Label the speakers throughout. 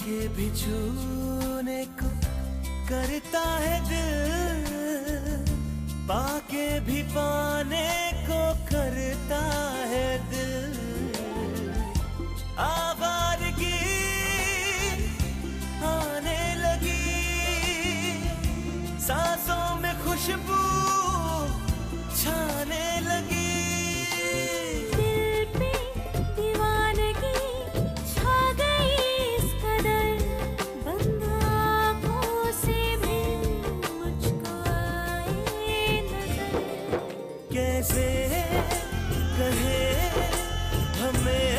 Speaker 1: के भी छूने को करता है दिल, पाके भी पाने को करता है दिल। आवारगी आने लगी, सांसों में खुशबू छाने लगी।
Speaker 2: दिल पे दीवानगी छा गई इस कदर, बंद आँखों से भी मुझको आए नजर।
Speaker 1: कैसे कहे हमें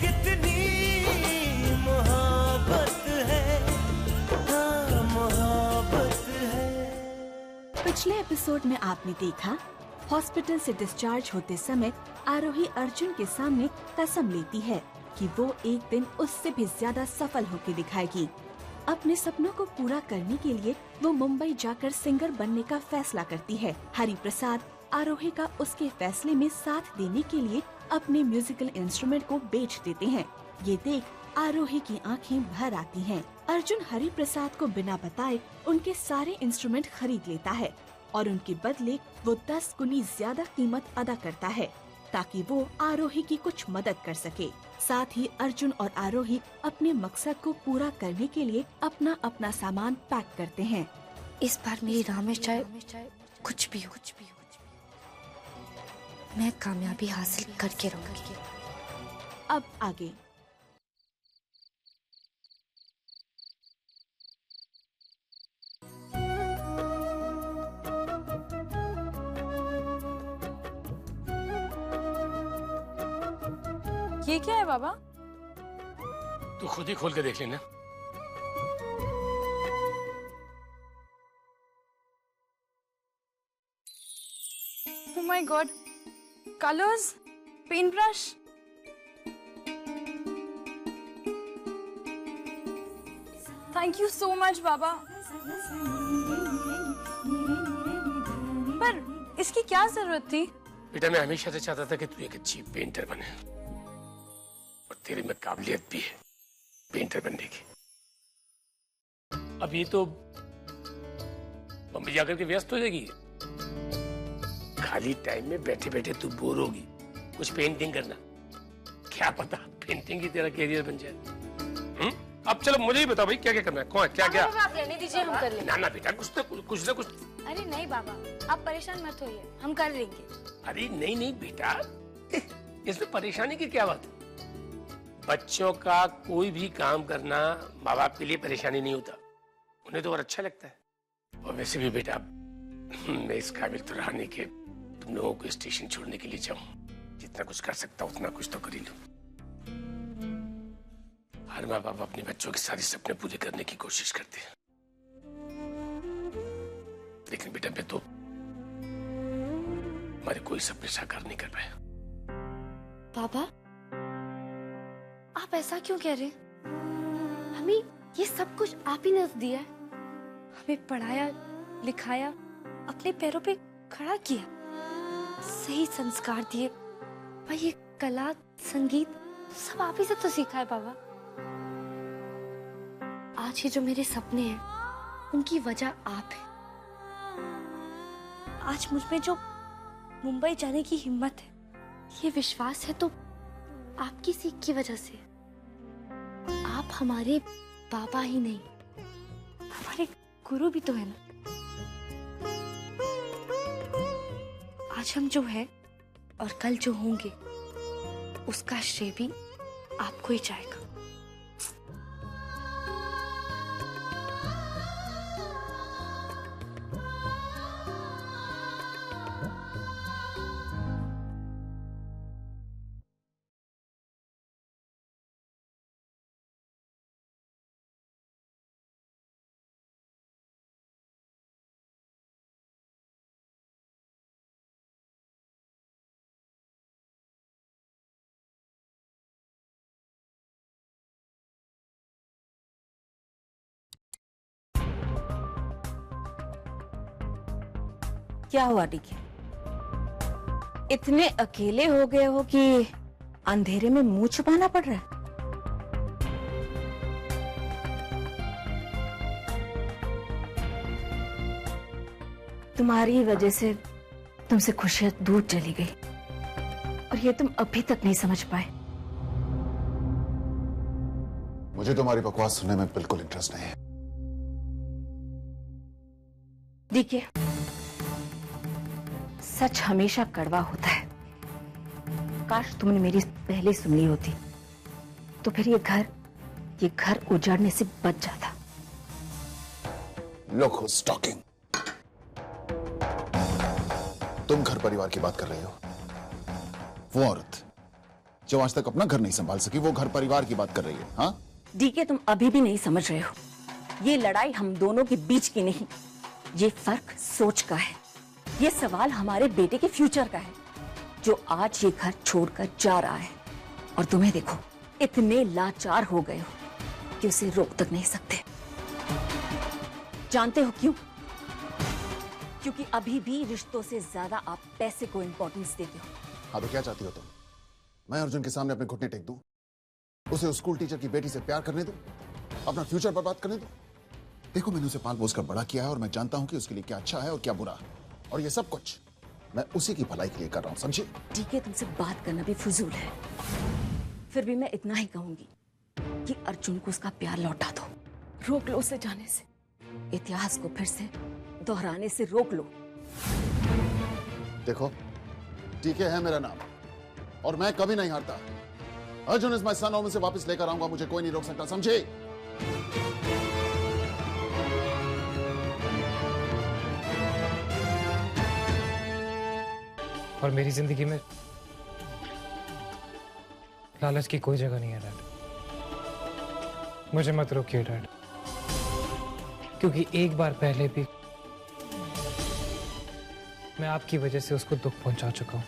Speaker 1: कितनी मोहब्बत है, हाँ मोहब्बत है।
Speaker 3: पिछले एपिसोड में आपने देखा हॉस्पिटल से डिस्चार्ज होते समय आरोही अर्जुन के सामने कसम लेती है कि वो एक दिन उससे भी ज्यादा सफल होकर दिखाएगी। अपने सपनों को पूरा करने के लिए वो मुंबई जाकर सिंगर बनने का फैसला करती है। हरि प्रसाद आरोही का उसके फैसले में साथ देने के लिए अपने म्यूजिकल इंस्ट्रूमेंट को बेच देते हैं। ये देख आरोही की आंखें भर आती हैं। अर्जुन हरि प्रसाद को बिना बताए उनके सारे इंस्ट्रूमेंट खरीद लेता है और उनके बदले वो 10 गुनी ज्यादा कीमत अदा करता है ताकि वो आरोही की कुछ मदद कर सके। साथ ही अर्जुन और आरोही अपने मकसद को पूरा करने के लिए अपना अपना सामान पैक करते हैं।
Speaker 4: इस बार मेरी राह में चाहे कुछ भी हो, मैं कामयाबी हासिल करके रहूंगी।
Speaker 3: अब आगे
Speaker 5: ये क्या है बाबा?
Speaker 6: तू खुद ही खोल के देख लेना।
Speaker 5: Oh my God, colors, paintbrush. Thank you so much बाबा। पर इसकी क्या जरूरत थी?
Speaker 6: बेटा मैं हमेशा से चाहता था कि तू एक अच्छी पेंटर बने और तेरे में काबिलियत भी है पेंटर बनने की। अब ये तो बम्बई जाकर के व्यस्त हो जाएगी। खाली टाइम में बैठे बैठे तू बोर होगी, कुछ पेंटिंग करना, क्या पता पेंटिंग ही तेरा कैरियर बन जाए। अब चलो मुझे ही बताओ भाई क्या क्या करना है, कौन क्या क्या?
Speaker 4: आप रहने दीजिए, हम कर लेंगे।
Speaker 6: ना ना बेटा कुछ ना कुछ।
Speaker 4: अरे नहीं बाबा, आप परेशान मत होइए, हम कर लेंगे।
Speaker 6: अरे नहीं बेटा, इसमें परेशानी की क्या बात है? बच्चों का कोई भी काम करना माँ बाप के लिए परेशानी नहीं होता, उन्हें तो और अच्छा लगता है। और वैसे भी बेटा मैं इस काबिल तो रहा नहीं कि तुम लोगों को स्टेशन छोड़ने के लिए जाऊं। जितना कुछ कर सकता हूं उतना कुछ तो कर ही लूं। हर माँ बाप अपने बच्चों के सारे सपने पूरे करने की कोशिश करते हैं, लेकिन बेटा मैं तो हमारे कोई सपने साकार नहीं कर पाया।
Speaker 4: बाबा आप ऐसा क्यों कह रहे? हमें ये सब कुछ आप ही ने दिया है, हमें पढ़ाया लिखाया, अपने पैरों पे खड़ा किया, सही संस्कार दिए। भाई ये कला संगीत सब आप ही से तो सीखा है बाबा। आज ये जो मेरे सपने हैं उनकी वजह आप है। आज मुझ में जो मुंबई जाने की हिम्मत है, ये विश्वास है तो आपकी सीख की वजह से। आप हमारे बाबा ही नहीं, हमारे गुरु भी तो है ना। आज हम जो है और कल जो होंगे उसका श्रेय भी आपको ही जाएगा।
Speaker 7: क्या हुआ डीके? इतने अकेले हो गए हो कि अंधेरे में मुंह छुपाना पड़ रहा है? तुम्हारी वजह से तुमसे खुशियां दूर चली गई और ये तुम अभी तक नहीं समझ पाए।
Speaker 8: मुझे तुम्हारी बकवास सुनने में बिल्कुल इंटरेस्ट नहीं है।
Speaker 7: देखिए, सच हमेशा कड़वा होता है। काश तुमने मेरी पहले सुन ली होती तो फिर ये घर उजाड़ने से बच जाता।
Speaker 8: Look who's talking. तुम घर परिवार की बात कर रही हो। वो औरत जो आज तक अपना घर नहीं संभाल सकी, वो घर परिवार की बात कर रही है। हाँ,
Speaker 7: डीके, तुम अभी भी नहीं समझ रहे हो। ये लड़ाई हम दोनों के बीच की नहीं, ये फर्क सोच का है। ये सवाल हमारे बेटे के फ्यूचर का है, जो आज ये घर छोड़कर जा रहा है। और तुम्हें देखो, इतने लाचार हो गए हो कि उसे रोक तक नहीं सकते। जानते हो क्यों? क्योंकि अभी भी रिश्तों से ज्यादा आप पैसे को इंपॉर्टेंस देते हो।
Speaker 8: हाँ, तो क्या चाहती हो तुम? मैं अर्जुन के सामने अपने घुटने टेक दूं? उसे स्कूल टीचर की बेटी से प्यार करने दूं? अपना फ्यूचर बर्बाद करने दूं? देखो, मैंने उसे पाल पोस कर बड़ा किया है और मैं जानता हूं कि उसके लिए क्या अच्छा है और क्या बुरा। और ये सब कुछ मैं उसी की भलाई के लिए कर रहा हूं, समझे?
Speaker 7: ठीक है, तुमसे बात करना भी फजूल है। फिर भी मैं इतना ही कहूंगी कि अर्जुन को उसका प्यार लौटा दो। रोक लो उसे जाने से। इतिहास को फिर से दोहराने से रोक लो।
Speaker 8: देखो, टीके है मेरा नाम और मैं कभी नहीं हारता। अर्जुन इज माय सन और उसे वापस लेकर आऊंगा। मुझे कोई नहीं रोक सकता, समझे?
Speaker 9: और मेरी जिंदगी में लालच की कोई जगह नहीं है डैड। मुझे मत रोकिए डैड, क्योंकि एक बार पहले भी मैं आपकी वजह से उसको दुख पहुंचा चुका हूं।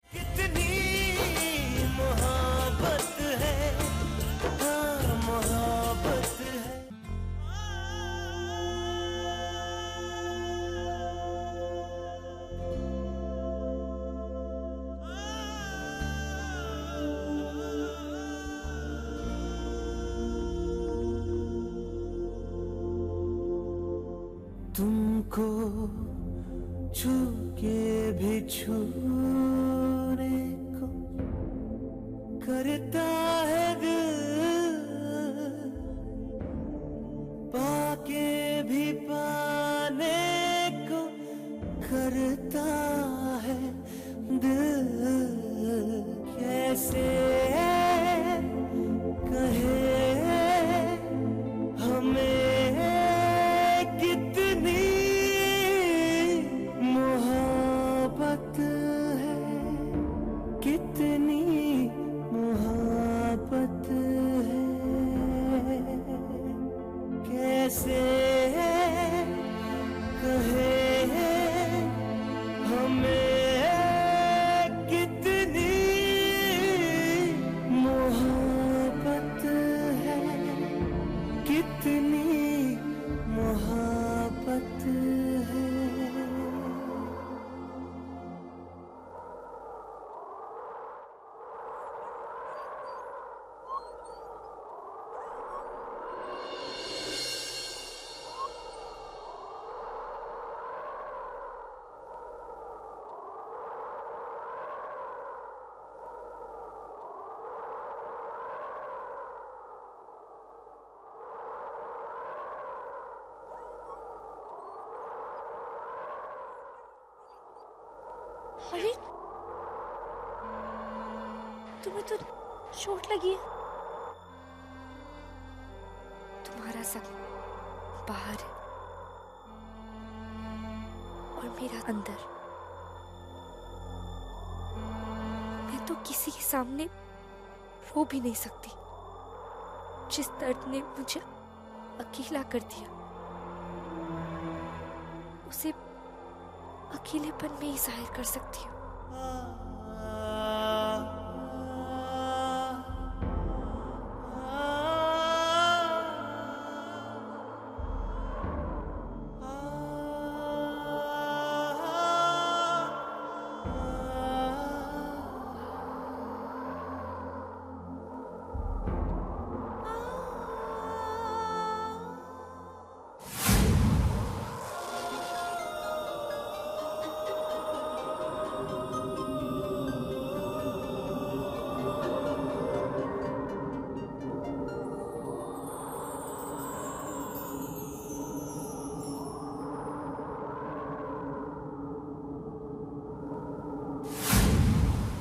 Speaker 1: कितनी मोहब्बत है, हाँ मोहब्बत है। तुमको छू के भी छूने को करता है दिल, पाके भी पाने को करता है दिल। कैसे कहे हमें कितनी मोहब्बत है, कितनी मोहब्बत है। कैसे कहे हमें कितनी मोहब्बत है, कितनी मोहब्बत है।
Speaker 4: अरे, तुम्हें तो चोट लगी है। तुम्हारा सब बाहर है और मेरा अंदर। मैं तो किसी के सामने रो भी नहीं सकती, जिस दर्द ने मुझे अकेला कर दिया, उसे अकेलेपन में ही जाहिर कर सकती हूँ।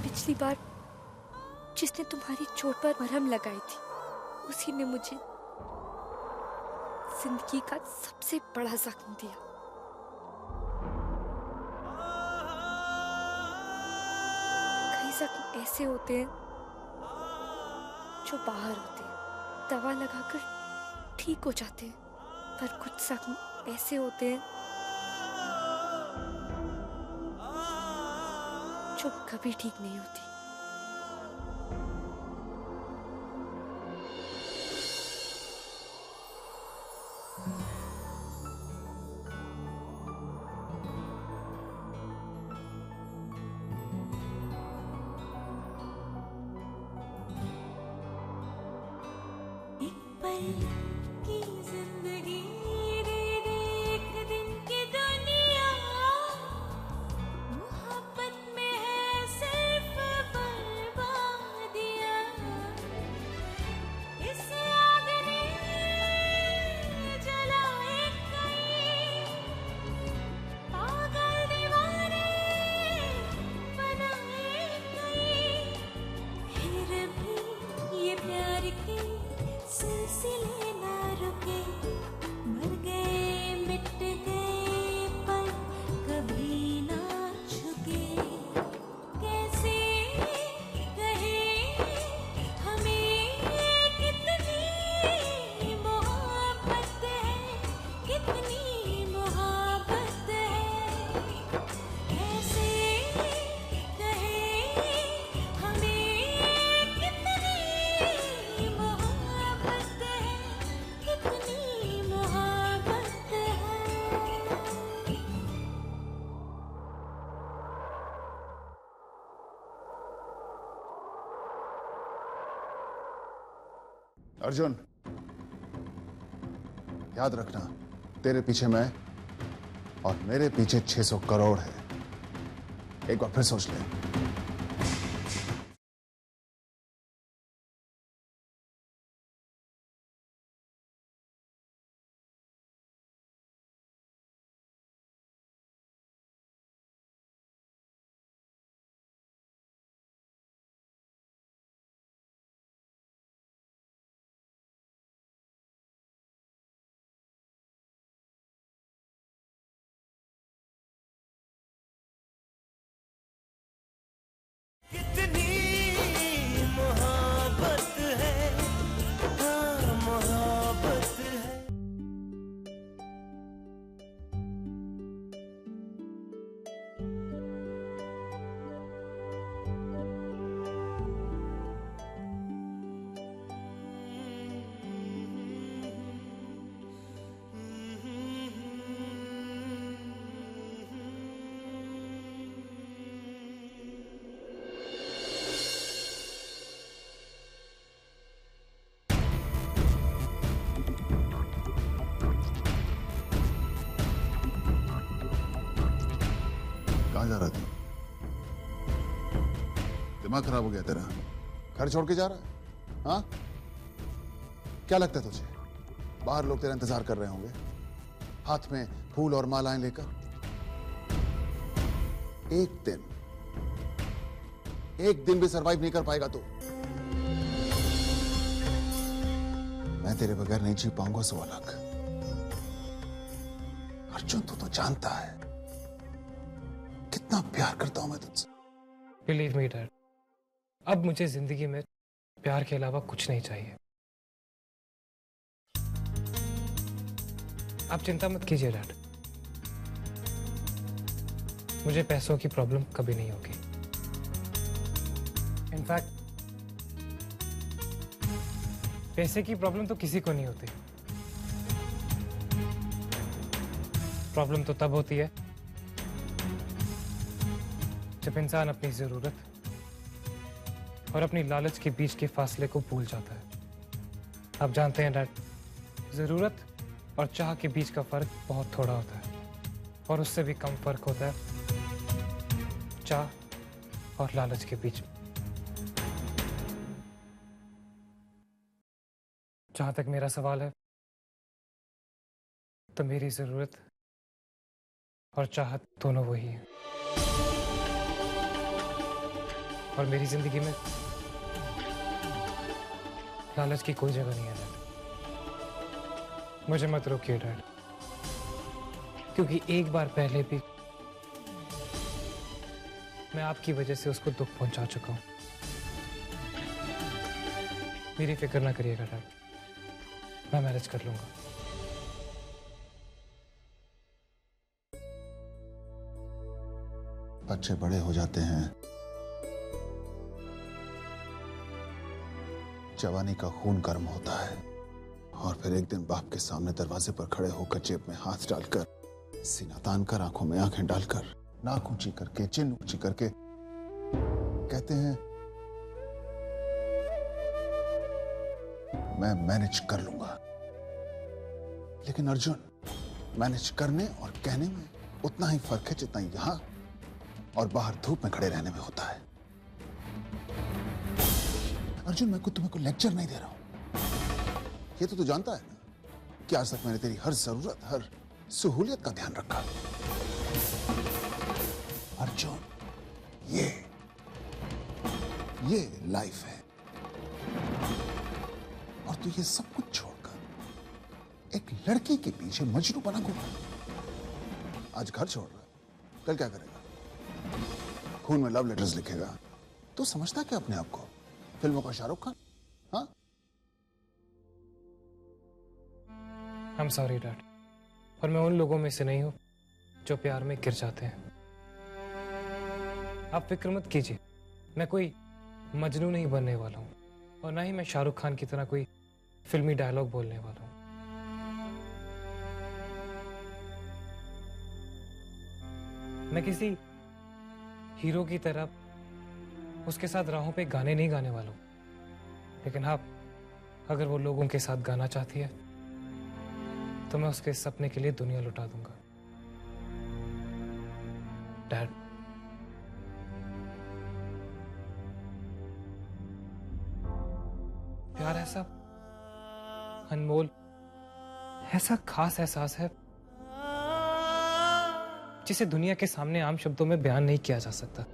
Speaker 4: पिछली बार जिसने तुम्हारी चोट पर मरहम लगाई थी, उसी ने मुझे जिंदगी का सबसे बड़ा जख्म दिया। कई जख्म ऐसे होते हैं जो बाहर होते हैं, दवा लगाकर ठीक हो जाते हैं, पर कुछ जख्म ऐसे होते हैं जो कभी ठीक नहीं होती।
Speaker 2: एक पल की जिंदगी दे दे, एक दिन की दुनिया, मोहब्बत में है सिर्फ बर्बादियां। इस आग ने जलाए कई, पागल दीवाने बनाए कई, फिर भी ये प्यार के सिलसिले ना रुके, मर गए मिट गए पर कभी ना झुके। कैसे कहे हमें कितनी मोहब्बत है, कितनी मोहब्बत है। कैसे कहे हमें कितनी मोहब्बत है, कितनी मोहब्बत है।
Speaker 8: अर्जुन, याद रखना, तेरे पीछे मैं और मेरे पीछे 600 करोड़ है। एक बार फिर सोच ले।
Speaker 1: कितनी मोहब्बत है, हाँ मोहब्बत है।
Speaker 8: कहाँ जा रहा तू? दिमाग खराब हो गया तेरा? घर छोड़ के जा रहा है? हाँ? क्या लगता है तुझे? बाहर लोग तेरा इंतजार कर रहे होंगे, हाथ में फूल और मालाएं लेकर। एक दिन भी सरवाइव नहीं कर पाएगा तू। मैं तेरे बगैर नहीं जी पाऊंगा सो अलग। अर्जुन, तू तो जानता है कितना प्यार करता हूं मैं तुझसे।
Speaker 9: बिलीव मी डैड, अब मुझे जिंदगी में प्यार के अलावा कुछ नहीं चाहिए। आप चिंता मत कीजिए डैड, मुझे पैसों की प्रॉब्लम कभी नहीं होगी। इनफैक्ट पैसे की प्रॉब्लम तो किसी को नहीं होती। प्रॉब्लम तो तब होती है जब इंसान अपनी जरूरत और अपनी लालच के बीच के फासले को भूल जाता है। आप जानते हैं डैड, जरूरत और चाह के बीच का फर्क बहुत थोड़ा होता है, और उससे भी कम फर्क होता है चाह और लालच के बीच। जहां तक मेरा सवाल है, तो मेरी जरूरत और चाहत दोनों वही है, और मेरी जिंदगी में लालच की कोई जगह नहीं है डैड। मुझे मत रोकिए डैड, क्योंकि एक बार पहले भी मैं आपकी वजह से उसको दुख पहुंचा चुका हूं। मेरी फिक्र ना करिएगा डैड, मैं मैनेज कर लूंगा।
Speaker 8: बच्चे बड़े हो जाते हैं, जवानी का खून गर्म होता है, और फिर एक दिन बाप के सामने दरवाजे पर खड़े होकर जेब में हाथ डालकर, सीना तान कर, आंखों में आंखें डालकर, नाक ऊंची करके, चिन ऊंची करके कहते हैं मैं मैनेज कर लूंगा। लेकिन अर्जुन, मैनेज करने और कहने में उतना ही फर्क है जितना यहां और बाहर धूप में खड़े रहने में होता है। अर्जुन, मैं तुम्हें कोई लेक्चर नहीं दे रहा हूं। ये तो तू जानता है ना कि आज तक मैंने तेरी हर जरूरत, हर सहूलियत का ध्यान रखा। अर्जुन, ये लाइफ है, और तू ये सब कुछ छोड़कर एक लड़की के पीछे मजनू बना घूमा। आज घर छोड़ रहा है, कल क्या करेगा? खून में लव लेटर्स लिखेगा। तू समझता क्या अपने आप को? फिल्मों का शाहरुख खान? हाँ?
Speaker 9: I'm sorry डैड, और मैं उन लोगों में से नहीं हूं जो प्यार में गिर जाते हैं। आप फिक्र मत कीजिए, मैं कोई मजनू नहीं बनने वाला हूं, और ना ही मैं शाहरुख खान की तरह कोई फिल्मी डायलॉग बोलने वाला हूं। मैं किसी हीरो की तरह उसके साथ राहों पे गाने नहीं गाने वाला हूं, लेकिन हाँ, अगर वो लोगों के साथ गाना चाहती है तो मैं उसके सपने के लिए दुनिया लुटा दूंगा। डैड, प्यार ऐसा अनमोल, ऐसा खास एहसास है जिसे दुनिया के सामने आम शब्दों में बयान नहीं किया जा सकता।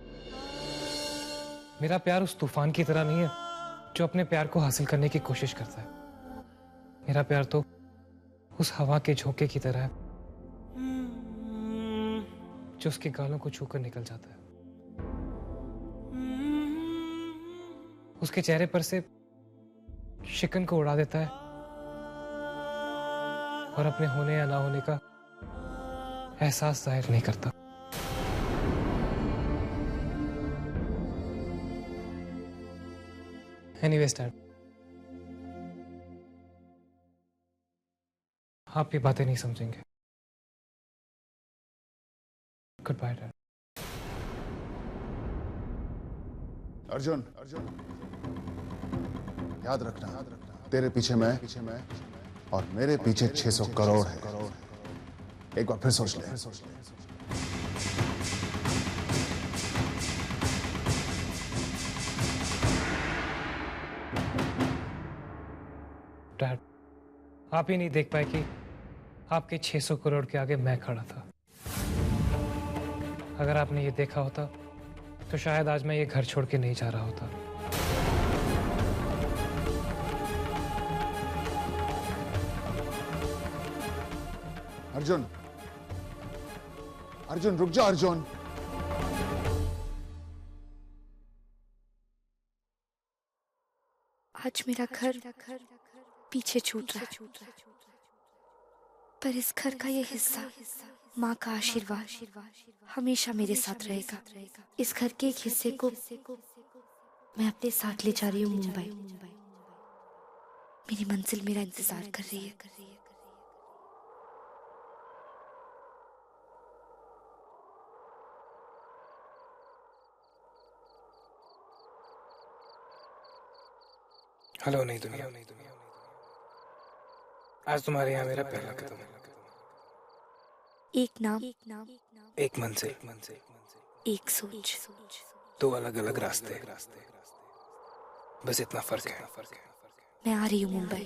Speaker 9: मेरा प्यार उस तूफान की तरह नहीं है जो अपने प्यार को हासिल करने की कोशिश करता है। मेरा प्यार तो उस हवा के झोंके की तरह है जो उसके गालों को छूकर निकल जाता है। उसके चेहरे पर से शिकन को उड़ा देता है और अपने होने या ना होने का एहसास जाहिर नहीं करता। एनीवेज डैड, आप ये बातें नहीं समझेंगे। Good bye dad.
Speaker 8: अर्जुन, याद रखना, तेरे पीछे मैं और मेरे पीछे 600 करोड़ है। एक बार फिर सोच ले।
Speaker 9: डैड, आप ही नहीं देख पाए कि आपके 600 करोड़ के आगे मैं खड़ा था। अगर आपने ये देखा होता तो शायद आज मैं ये घर छोड़ के नहीं जा रहा होता।
Speaker 8: अर्जुन, रुक जा अर्जुन।
Speaker 4: आज मेरा घर पीछे छूट रहा है। पर इस घर का ये हिस्सा, माँ का आशीर्वाद हमेशा मेरे साथ रहेगा। इस घर के एक हिस्से को मैं अपने साथ ले जा रही हूँ मुंबई। मेरी मंजिल मेरा इंतजार कर रही है।
Speaker 9: हेलो नहीं दुनिया, आज तुम्हारे यहाँ मेरा पहला कदम है।
Speaker 4: एक नाम,
Speaker 9: एक मंजिल,
Speaker 4: एक सोच,
Speaker 9: दो अलग अलग रास्ते, बस इतना फर्क है।
Speaker 4: मैं आ रही हूँ मुंबई।